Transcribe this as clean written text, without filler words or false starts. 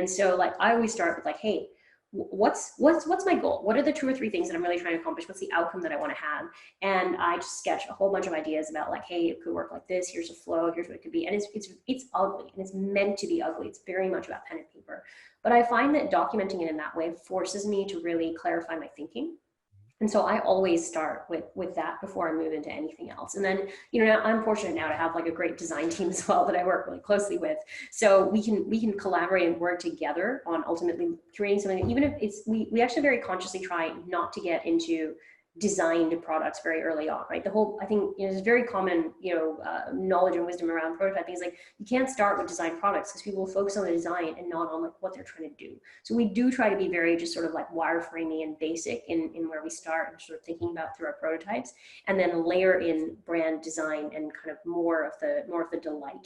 And so like I always start with like, hey, what's my goal? What are the 2 or 3 things that I'm really trying to accomplish? What's the outcome that I want to have? And I just sketch a whole bunch of ideas about like, hey, it could work like this. Here's a flow. Here's what it could be. And it's ugly, and it's meant to be ugly. It's very much about pen and paper. But I find that documenting it in that way forces me to really clarify my thinking. And so I always start with that before I move into anything else. And then, I'm fortunate now to have like a great design team as well that I work really closely with. So we can collaborate and work together on ultimately creating something, even if we actually very consciously try not to get into designed products very early on, right? I think, there's very common, knowledge and wisdom around prototyping is like, you can't start with design products because people will focus on the design and not on like what they're trying to do. So we do try to be very just sort of like wireframey and basic in where we start and sort of thinking about through our prototypes, and then layer in brand design and kind of more of the delight on